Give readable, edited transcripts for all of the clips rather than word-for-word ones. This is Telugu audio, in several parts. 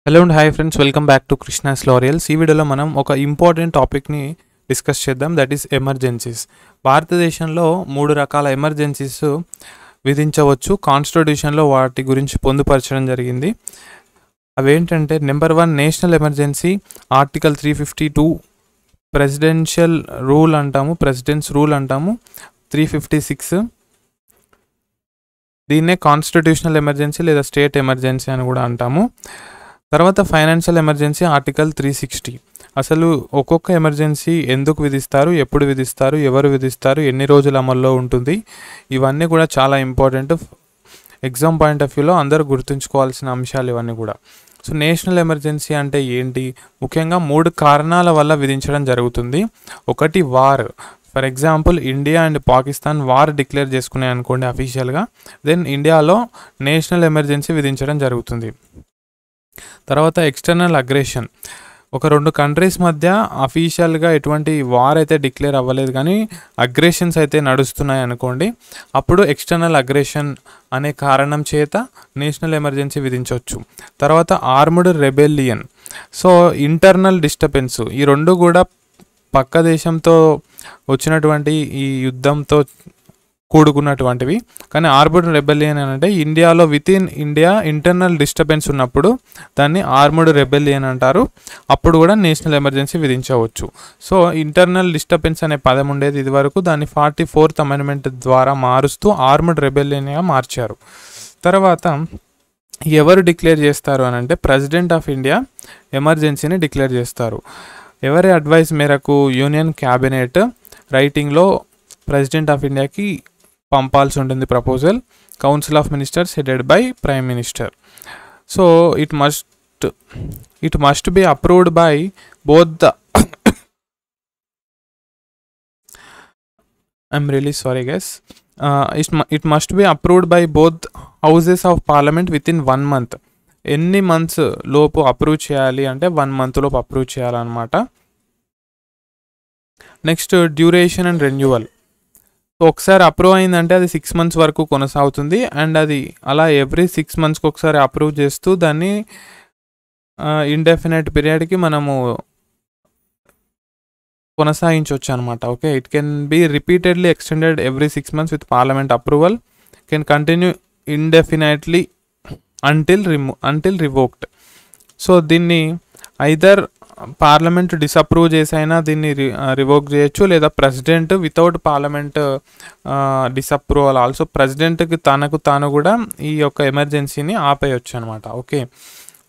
Hello and hi friends, welcome back to Krishna's laurels. ఈ వీడియోలో మనం ఒక ఇంపార్టెంట్ టాపిక్ని డిస్కస్ చేద్దాం, దట్ ఈస్ ఎమర్జెన్సీస్. భారతదేశంలో 3 రకాల ఎమర్జెన్సీస్ విధించవచ్చు. కాన్స్టిట్యూషన్లో వాటి గురించి పొందుపరచడం జరిగింది. అవేంటంటే number 1 national emergency, article 352 presidential rule అంటాము, ప్రెసిడెంట్స్ రూల్ అంటాము. 356 దీన్నే కాన్స్టిట్యూషనల్ ఎమర్జెన్సీ లేదా స్టేట్ ఎమర్జెన్సీ అని కూడా అంటాము. తర్వాత ఫైనాన్షియల్ ఎమర్జెన్సీ ఆర్టికల్ 360. అసలు ఒక్కొక్క ఎమర్జెన్సీ ఎందుకు విధిస్తారు, ఎప్పుడు విధిస్తారు, ఎవరు విధిస్తారు, ఎన్ని రోజులు అమల్లో ఉంటుంది, ఇవన్నీ కూడా చాలా ఇంపార్టెంట్. ఎగ్జామ్ పాయింట్ ఆఫ్ వ్యూలో అందరూ గుర్తుంచుకోవాల్సిన అంశాలు ఇవన్నీ కూడా. సో నేషనల్ ఎమర్జెన్సీ అంటే ఏంటి? ముఖ్యంగా 3 కారణాల వల్ల విధించడం జరుగుతుంది. ఒకటి war. For example India and Pakistan war declare చేసుకున్నాయి అనుకోండి అఫీషియల్గా, దెన్ ఇండియాలో నేషనల్ ఎమర్జెన్సీ విధించడం జరుగుతుంది. తర్వాత ఎక్స్టర్నల్ అగ్రెషన్. ఒక 2 కంట్రీస్ మధ్య అఫీషియల్గా ఎటువంటి వార్ అయితే డిక్లేర్ అవ్వలేదు కానీ అగ్రెషన్స్ అయితే నడుస్తున్నాయి అనుకోండి, అప్పుడు ఎక్స్టర్నల్ అగ్రెషన్ అనే కారణం చేత నేషనల్ ఎమర్జెన్సీ విధించవచ్చు. తర్వాత armed rebellion. So internal disturbance, ఈ 2 కూడా పక్క దేశంతో వచ్చినటువంటి ఈ యుద్ధంతో కూడుకున్నటువంటివి. కానీ ఆర్మ్డ్ రెబెలియన్ అంటే ఇండియాలో within India internal disturbance ఉన్నప్పుడు దాన్ని ఆర్మ్డ్ రెబెలియన్ అంటారు. అప్పుడు కూడా నేషనల్ ఎమర్జెన్సీ విధించవచ్చు. సో ఇంటర్నల్ డిస్టర్బెన్స్ అనే పదం ఉండేది ఇదివరకు, దాన్ని 44th అమెండ్మెంట్ ద్వారా మారుస్తూ ఆర్మ్డ్ రెబెలియన్గా మార్చారు. తర్వాత ఎవరు డిక్లేర్ చేస్తారు అని అంటే ప్రెసిడెంట్ ఆఫ్ ఇండియా ఎమర్జెన్సీని డిక్లేర్ చేస్తారు. ఎవరి అడ్వైస్ మేరకు? యూనియన్ క్యాబినెట్ రైటింగ్లో ప్రెసిడెంట్ ఆఫ్ ఇండియాకి పంపాల్సి ఉంటుంది proposal. Council of ministers headed by prime minister. So it must be approved by both the I'm really sorry guys, it must be approved by both houses of parliament with in 1 month. ఎన్ని మంత్స్ లోపు అప్రూవ్ చేయాలి అంటే 1 month లోపు అప్రూవ్ చేయాలన్నమాట. Next duration and renewal. ఒకసారి అప్రూవ్ అయిందంటే అది 6 months వరకు కొనసాగుతుంది. అండ్ అది అలా ఎవ్రీ 6 monthsకి ఒకసారి అప్రూవ్ చేస్తూ దాన్ని ఇండెఫినెట్ పీరియడ్కి మనము కొనసాగించవచ్చు అనమాట. Okay, it can be repeatedly extended every 6 months with parliament approval, can continue indefinitely until revoked. So దీన్ని ఐదర్ పార్లమెంట్ డిసప్రూవ్ చేసైనా దీన్ని రివోక్ చేయొచ్చు, లేదా president without parliament disapproval also ప్రెసిడెంట్కి తనకు తాను కూడా ఈ యొక్క ఎమర్జెన్సీని ఆపేయచ్చు అనమాట. ఓకే,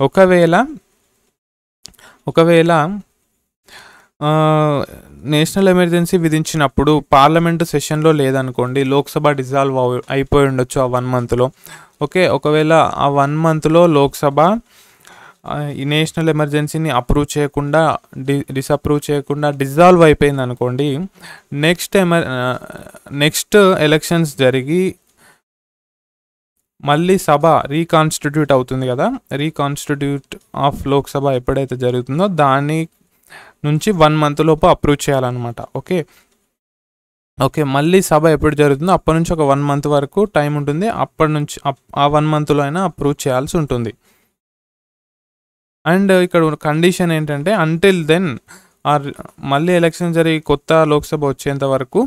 ఒకవేళ నేషనల్ ఎమర్జెన్సీ విధించినప్పుడు పార్లమెంటు సెషన్లో లేదనుకోండి, లోక్సభ డిజాల్వ్ అయిపోయి ఉండొచ్చు ఆ 1 monthలో. ఓకే, ఒకవేళ ఆ 1 monthలో లోక్సభ ఈ నేషనల్ ఎమర్జెన్సీని అప్రూవ్ చేయకుండా డిసప్రూవ్ చేయకుండా డిజాల్వ్ అయిపోయింది అనుకోండి, నెక్స్ట్ ఎలక్షన్స్ జరిగి మళ్ళీ సభ రీకాన్స్టిట్యూట్ అవుతుంది కదా, రీకాన్స్టిట్యూట్ ఆఫ్ లోక్సభ ఎప్పుడైతే జరుగుతుందో దాని నుంచి 1 month లోపు అప్రూవ్ చేయాలన్నమాట. ఓకే, మళ్ళీ సభ ఎప్పుడు జరుగుతుందో అప్పటి నుంచి ఒక 1 month వరకు టైం ఉంటుంది. అప్పటి నుంచి ఆ 1 monthలో అయినా అప్రూవ్ చేయాల్సి ఉంటుంది. అండ్ ఇక్కడ కండిషన్ ఏంటంటే అంటిల్ దెన్ మళ్ళీ ఎలక్షన్ జరిగి కొత్త లోక్సభ వచ్చేంత వరకు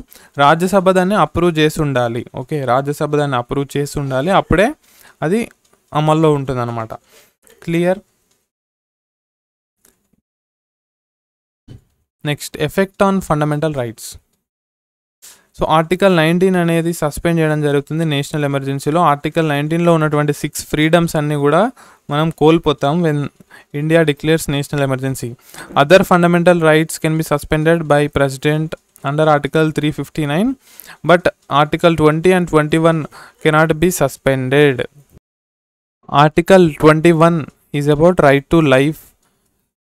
రాజ్యసభ దాన్ని అప్రూవ్ చేసి ఉండాలి. ఓకే, రాజ్యసభ దాన్ని అప్రూవ్ చేసి ఉండాలి, అప్పుడే అది అమల్లో ఉంటుంది అనమాట. Clear? Next effect on fundamental rights. So article 19 అనేది సస్పెండ్ చేయడం జరుగుతుంది నేషనల్ ఎమర్జెన్సీలో. ఆర్టికల్ 19లో ఉన్నటువంటి 6 freedoms అన్నీ కూడా మనం కోల్పోతాం when India declares national emergency. Other fundamental rights can be suspended by president under article 359, but article 20 and 21 cannot be suspended. Article 21 is about right to life.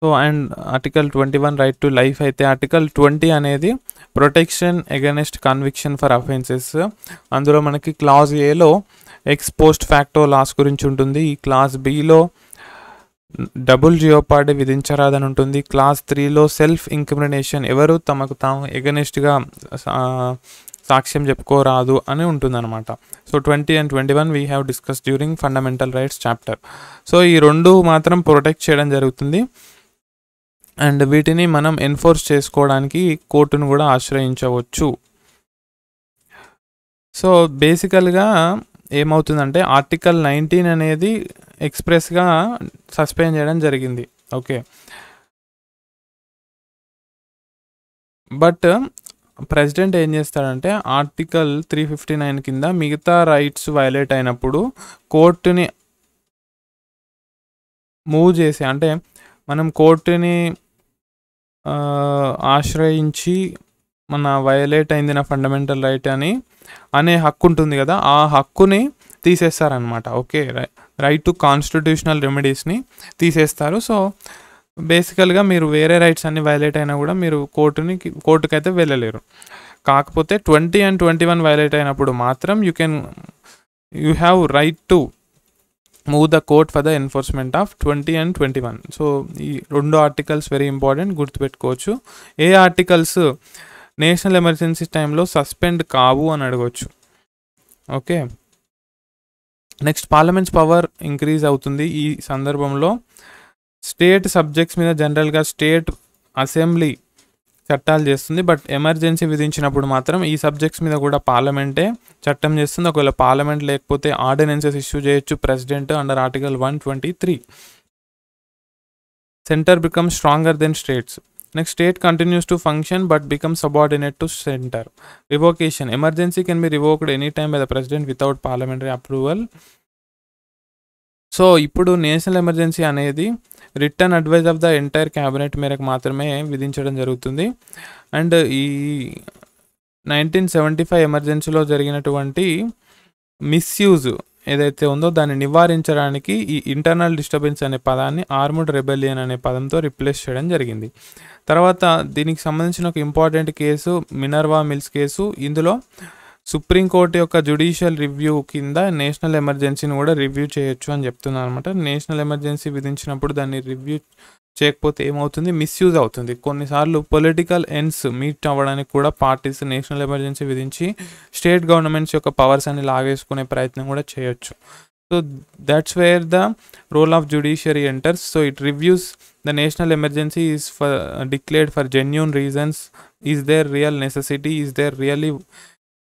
So and article 21 right to life అయితే, ఆర్టికల్ 20 అనేది protection against conviction for offences. అందులో మనకి క్లాజ్ ఏలో ఎక్స్ పోస్ట్ ఫ్యాక్టో లాస్ గురించి ఉంటుంది. ఈ క్లాజ్ బిలో డబుల్ జియోపార్డీ విధించరాదని ఉంటుంది. క్లాజ్ 3లో సెల్ఫ్ ఇంక్రిమినేషన్, ఎవరు తమకు తాము ఎగనెస్ట్గా సాక్ష్యం చెప్పుకోరాదు అని ఉంటుందన్నమాట. So 20 and 21 we have discuss during fundamental rights chapter. So ఈ రెండు మాత్రం ప్రొటెక్ట్ చేయడం జరుగుతుంది అండ్ వీటిని మనం ఎన్ఫోర్స్ చేసుకోవడానికి కోర్టును కూడా ఆశ్రయించవచ్చు. సో బేసికల్గా ఏమవుతుందంటే ఆర్టికల్ 19 అనేది ఎక్స్ప్రెస్గా సస్పెండ్ చేయడం జరిగింది. ఓకే, బట్ ప్రెసిడెంట్ ఏం చేస్తాడంటే ఆర్టికల్ 359 కింద మిగతా రైట్స్ వైలేట్ అయినప్పుడు కోర్టుని మూవ్ చేసి, అంటే మనం కోర్టుని ఆశ్రయించి మన వైలేట్ అయింది నా ఫండమెంటల్ రైట్ అనే హక్కు ఉంటుంది కదా, ఆ హక్కుని తీసేస్తారనమాట. ఓకే, రైట్ టు కాన్స్టిట్యూషనల్ రెమెడీస్ని తీసేస్తారు. సో బేసికల్గా మీరు వేరే రైట్స్ అన్ని వైలేట్ అయినా కూడా మీరు కోర్టుకైతే వెళ్ళలేరు. కాకపోతే 20 and 21 వైలేట్ అయినప్పుడు మాత్రం you have right to move the court for the enforcement of 20 and 21. So ఈ రెండు ఆర్టికల్స్ వెరీ ఇంపార్టెంట్, గుర్తుపెట్టుకోవచ్చు. ఏ ఆర్టికల్స్ నేషనల్ ఎమర్జెన్సీ టైంలో సస్పెండ్ కావు అని అడగవచ్చు. Okay, next parliaments power increase అవుతుంది ఈ సందర్భంలో. స్టేట్ సబ్జెక్ట్స్ మీద జనరల్గా స్టేట్ అసెంబ్లీ చట్టాలు చేస్తుంది, బట్ ఎమర్జెన్సీ విధించినప్పుడు మాత్రం ఈ సబ్జెక్ట్స్ మీద కూడా పార్లమెంటే చట్టం చేస్తుంది. ఒకవేళ పార్లమెంట్ లేకపోతే ఆర్డినెన్సెస్ ఇష్యూ చేయొచ్చు president under article 123. Centre become stronger than states. Next, state continues to function but become subordinate to centre. Revocation. Emergency can be revoked any time by the president without parliamentary approval. So ఇప్పుడు నేషనల్ ఎమర్జెన్సీ అనేది written advice of the entire cabinet మేరకు మాత్రమే విధించడం జరుగుతుంది. అండ్ ఈ 1975 ఎమర్జెన్సీలో జరిగినటువంటి మిస్యూజ్ ఏదైతే ఉందో దాన్ని నివారించడానికి ఈ ఇంటర్నల్ డిస్టర్బెన్స్ అనే పదాన్ని ఆర్మ్డ్ రెబెలియన్ అనే పదంతో రిప్లేస్ చేయడం జరిగింది. తర్వాత దీనికి సంబంధించిన ఒక important case Minerva Mills case. ఇందులో సుప్రీంకోర్టు యొక్క జ్యుడిషియల్ రివ్యూ కింద నేషనల్ ఎమర్జెన్సీని కూడా రివ్యూ చేయొచ్చు అని చెప్తున్నాను అనమాట. నేషనల్ ఎమర్జెన్సీ విధించినప్పుడు దాన్ని రివ్యూ చేయకపోతే ఏమవుతుంది, మిస్యూజ్ అవుతుంది. కొన్నిసార్లు పొలిటికల్ ఎండ్స్ మీట్ అవ్వడానికి కూడా పార్టీస్ నేషనల్ ఎమర్జెన్సీ విధించి స్టేట్ గవర్నమెంట్స్ యొక్క పవర్స్ అన్ని లాగేసుకునే ప్రయత్నం కూడా చేయొచ్చు. So that's where the role of judiciary enters. So it reviews the national emergency is declared for genuine reasons. Is there real necessity? Is there really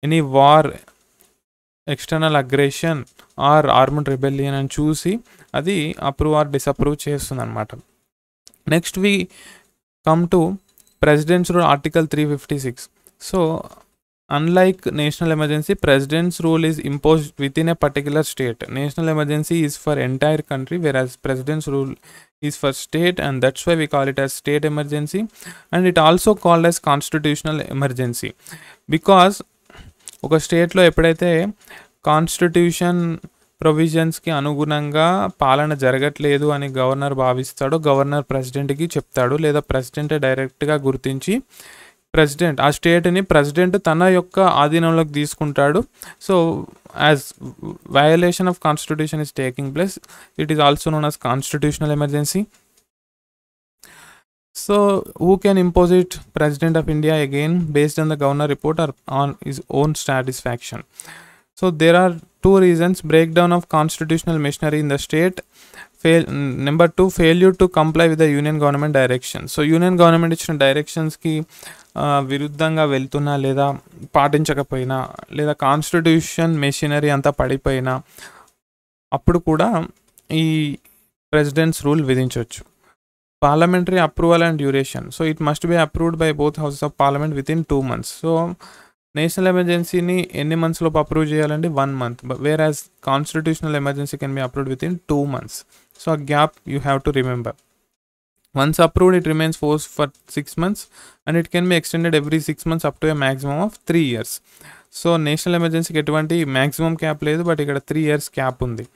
any war, external aggression or armed rebellion అని చూసి అది అప్రూవ్ ఆర్ డిసప్రూవ్ చేస్తుంది అనమాట. Next we come to president's rule article 356. So unlike national emergency, presidents rule is imposed with in a particular state. National emergency is for entire country whereas presidents rule is for state, and that's why we call it as state emergency, and it also called as constitutional emergency because ఒక స్టేట్లో ఎప్పుడైతే కాన్స్టిట్యూషన్ ప్రొవిజన్స్కి అనుగుణంగా పాలన జరగట్లేదు అని గవర్నర్ భావిస్తాడో గవర్నర్ ప్రెసిడెంట్కి చెప్తాడు, లేదా ప్రెసిడెంటే డైరెక్ట్గా గుర్తించి ఆ స్టేట్ని ప్రెసిడెంట్ తన యొక్క ఆధీనంలోకి తీసుకుంటాడు. So as violation of constitution is taking place, it is also known as constitutional emergency. So who can impose it? President of India, again based on the governor report or on his own satisfaction. So there are two reasons: breakdown of constitutional machinery in the state, number 2 failure to comply with the union government directions. So union government ఇచ్చిన డైరెక్షన్స్కి విరుద్ధంగా వెళ్తున్నా లేదా పాటించకపోయినా లేదా కాన్స్టిట్యూషన్ మెషినరీ అంతా పడిపోయినా అప్పుడు కూడా ఈ ప్రెసిడెంట్స్ రూల్ విధించవచ్చు. Parliamentary approval and duration. So it must be approved by both houses of parliament within 2 months. So national ఎమర్జెన్సీని ఎన్ని మంత్స్లోపు అప్రూవ్ చేయాలంటే 1 month, whereas constitutional emergency can be approved within 2 months. So ఆ gap you have to remember. Once approved it remains force for 6 months and it can be extended every 6 months up to a maximum of 3 years. So national ఎమర్జెన్సీకి ఎటువంటి మ్యాక్సిమం క్యాప్ లేదు, బట్ ఇక్కడ 3 years క్యాప్ ఉంది.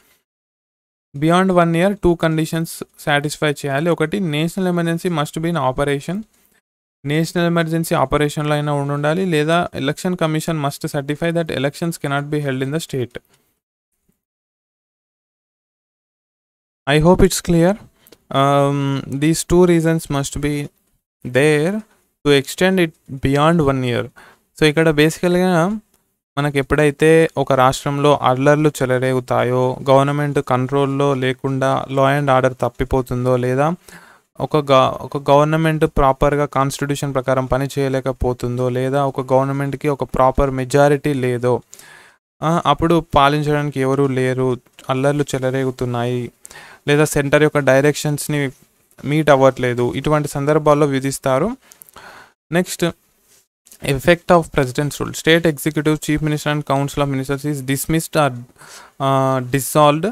బియాండ్ 1 year 2 conditions సాటిస్ఫై చేయాలి. ఒకటి, national emergency must be in operation. National emergency ఆపరేషన్లో అయినా ఉండాలి, లేదా election commission must certify that elections cannot be held in the state. I hope it's clear. These 2 reasons must be there to extend it beyond 1 year. So ఇక్కడ బేసికల్గా మనకి ఎప్పుడైతే ఒక రాష్ట్రంలో అల్లర్లు చెలరేగుతాయో, గవర్నమెంట్ కంట్రోల్లో లేకుండా లా అండ్ ఆర్డర్ తప్పిపోతుందో, లేదా ఒక గవర్నమెంట్ ప్రాపర్గా కాన్స్టిట్యూషన్ ప్రకారం పని చేయలేకపోతుందో, లేదా ఒక గవర్నమెంట్కి ఒక ప్రాపర్ మెజారిటీ లేదో, అప్పుడు పాలించడానికి ఎవరు లేరు, అల్లర్లు చెలరేగుతున్నాయి, లేదా సెంటర్ యొక్క డైరెక్షన్స్ని మీట్ అవ్వట్లేదు, ఇటువంటి సందర్భాల్లో విధిస్తారు. Next, effect of president's rule. State executive, chief minister and council of ministers is dismissed or dissolved.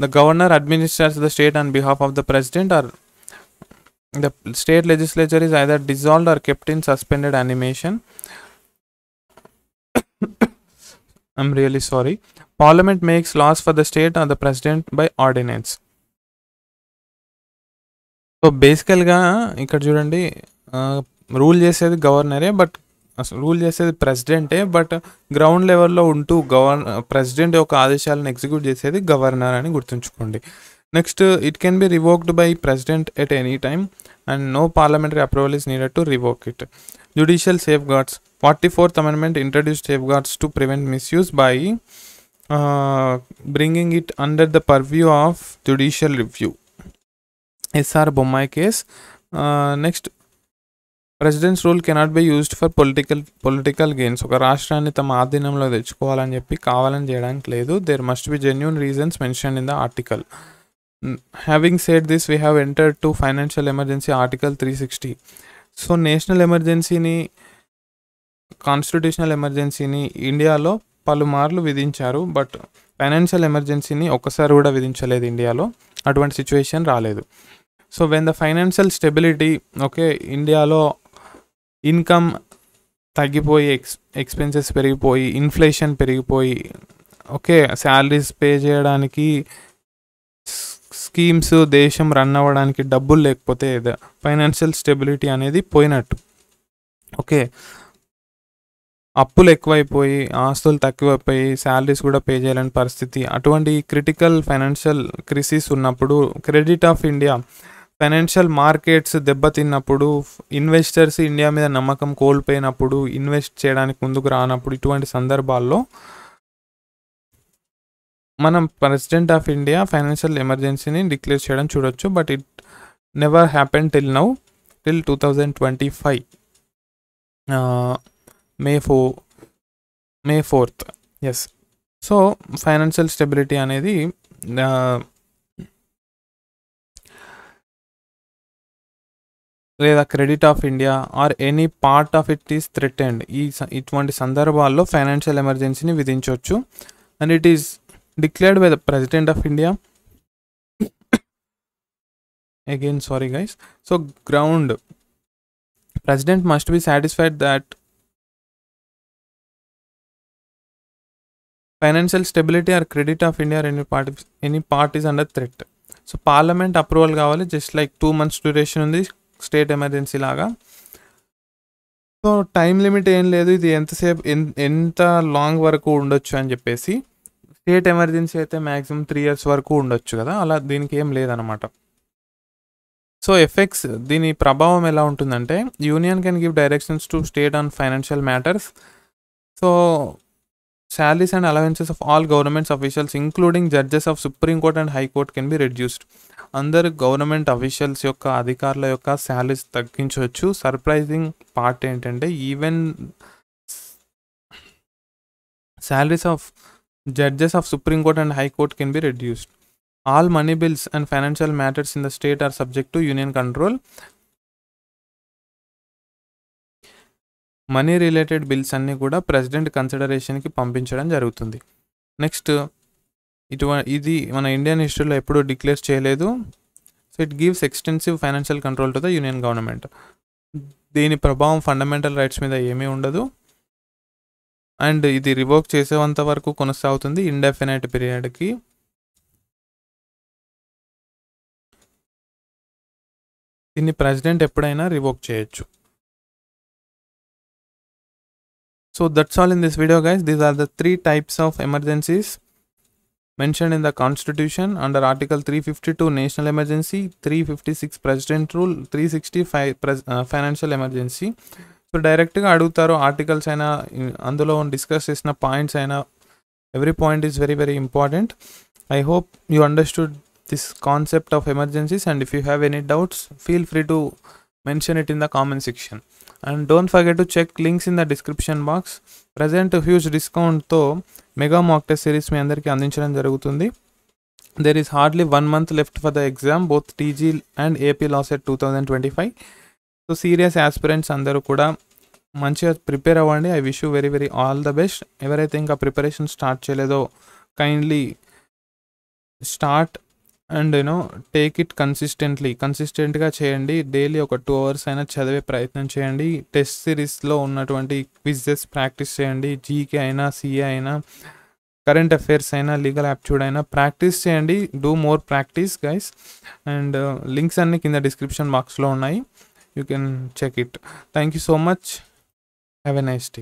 The governor administers the state on behalf of the president, or the state legislature is either dissolved or kept in suspended animation. I'm really sorry. Parliament makes laws for the state or the president by ordinance. So బేసికల్గా ఇక్కడ చూడండి, రూల్ చేసేది గవర్నరే, బట్ అసలు రూల్ చేసేది ప్రెసిడెంటే, బట్ గ్రౌండ్ లెవెల్లో ఉంటూ ప్రెసిడెంట్ యొక్క ఆదేశాలను ఎగ్జిక్యూట్ చేసేది గవర్నర్ అని గుర్తుంచుకోండి. Next, it can be revoked by president at any time and no parliamentary approval is needed to revoke it. Judicial safeguards. 44th Amendment introduced safeguards to prevent misuse by bringing it under the purview of judicial review. SR Bommai case. Next, president's rule cannot be used for political gains. ఒక రాష్ట్రాన్ని తమ ఆధీనంలో తెచ్చుకోవాలని చెప్పి కావాలని చేయడానికి లేదు. There must be genuine reasons mention in the article. Having said this, we have entered to financial emergency article 360. So national ఎమర్జెన్సీని, కాన్స్టిట్యూషనల్ ఎమర్జెన్సీని ఇండియాలో పలుమార్లు విధించారు, బట్ ఫైనాన్షియల్ ఎమర్జెన్సీని ఒక్కసారి కూడా విధించలేదు ఇండియాలో. అటువంటి సిచ్యువేషన్ రాలేదు. So when the financial stability, okay, ఇండియాలో ఇన్కమ్ తగ్గిపోయి, ఎక్స్పెన్సెస్ పెరిగిపోయి, ఇన్ఫ్లేషన్ పెరిగిపోయి, ఓకే, శాలరీస్ పే చేయడానికి, స్కీమ్స్, దేశం రన్ అవ్వడానికి డబ్బులు లేకపోతే ఫైనాన్షియల్ స్టెబిలిటీ అనేది పోయినట్టు. ఓకే, అప్పులు ఎక్కువైపోయి, ఆస్తులు తక్కువైపోయి, శాలరీస్ కూడా పే చేయలేని పరిస్థితి, అటువంటి క్రిటికల్ ఫైనాన్షియల్ క్రైసిస్ ఉన్నప్పుడు, credit of India, financial markets దెబ్బతిన్నప్పుడు, ఇన్వెస్టర్స్ ఇండియా మీద నమ్మకం కోల్పోయినప్పుడు, ఇన్వెస్ట్ చేయడానికి ముందుకు రానప్పుడు, ఇటువంటి సందర్భాల్లో మనం ప్రెసిడెంట్ ఆఫ్ ఇండియా ఫైనాన్షియల్ ఎమర్జెన్సీని డిక్లేర్ చేయడం చూడొచ్చు. But it never happen till 2025 May 4th. Yes. So financial stability అనేది లేదా credit of India or any part of it is threatened. ఇటువంటి సందర్భాల్లో ఫైనాన్షియల్ ఎమర్జెన్సీని విధించవచ్చు. And it is declared by the president of India. Again sorry guys. So ground, president must be satisfied that financial stability or credit of India any part is under threat. So parliament approval కావాలి. జస్ట్ లైక్ 2 months డ్యూరేషన్ ఉంది స్టేట్ ఎమర్జెన్సీ లాగా. సో టైం లిమిట్ ఏం లేదు, ఇది ఎంతసేపు, ఎంత లాంగ్ వరకు ఉండొచ్చు అని చెప్పేసి. స్టేట్ ఎమర్జెన్సీ అయితే మ్యాక్సిమం 3 years వరకు ఉండొచ్చు కదా, అలా దీనికి ఏం లేదనమాట. సో ఎఫెక్ట్స్, దీని ప్రభావం ఎలా ఉంటుందంటే, union can give directions to state on financial matters. So salaries and allowances of all government officials including judges of Supreme Court and High Court can be reduced. అందరు గవర్నమెంట్ అఫీషియల్స్ యొక్క, అధికారుల యొక్క శాలరీస్ తగ్గించవచ్చు. సర్ప్రైజింగ్ పార్ట్ ఏంటంటే, even salaries of judges of Supreme Court and High Court can be reduced. All money bills and financial matters in the state are subject to union control. Money related bills అన్నీ కూడా ప్రెసిడెంట్ కన్సిడరేషన్కి పంపించడం జరుగుతుంది. నెక్స్ట్, ఇది మన ఇండియన్ హిస్టరీలో ఎప్పుడూ డిక్లేర్ చేయలేదు. So it gives extensive financial control to the union government. దీని ప్రభావం ఫండమెంటల్ రైట్స్ మీద ఏమీ ఉండదు. అండ్ ఇది రివోక్ చేసేంత వరకు కొనసాగుతుంది ఇండెఫినైట్ పీరియడ్కి. దీన్ని ప్రెసిడెంట్ ఎప్పుడైనా రివోక్ చేయొచ్చు. So that's all in this video guys. These are the 3 types of emergencies mentioned in the constitution under article 352 national emergency, 356 president rule, 365 financial emergency. So డైరెక్ట్గా అడుగుతారు, ఆర్టికల్స్ అయినా అందులో డిస్కస్ చేసిన పాయింట్స్ అయినా, every point is very very important. I hope you understood this concept of emergencies, and if you have any doubts, feel free to mention it in the comment section, and don't forget to check links in the description box. Present huge discount తో మెగా మాక్ టెస్ట్ సిరీస్ మీ అందరికీ అందించడం జరుగుతుంది. there is hardly 1 month left for the exam, both TG and AP Law Set 2025. So serious aspirants అందరూ కూడా మంచిగా ప్రిపేర్ అవ్వండి. I wish you very very all the best. ఎవరైతే ఇంకా ప్రిపరేషన్ స్టార్ట్ చేయలేదో kindly start and take it కన్సిస్టెంట్గా చేయండి. డైలీ ఒక 2 hours అయినా చదివే ప్రయత్నం చేయండి. టెస్ట్ సిరీస్లో ఉన్నటువంటి క్విజెస్ ప్రాక్టీస్ చేయండి. జీకే అయినా, సిఏ అయినా, కరెంట్ అఫైర్స్ అయినా, లీగల్ యాప్ట్యూడ్ అయినా ప్రాక్టీస్ చేయండి. Do more practice guys. And links అన్నీ కింద డిస్క్రిప్షన్ బాక్స్లో ఉన్నాయి. You can check it. Thank you so much. Have a nice day.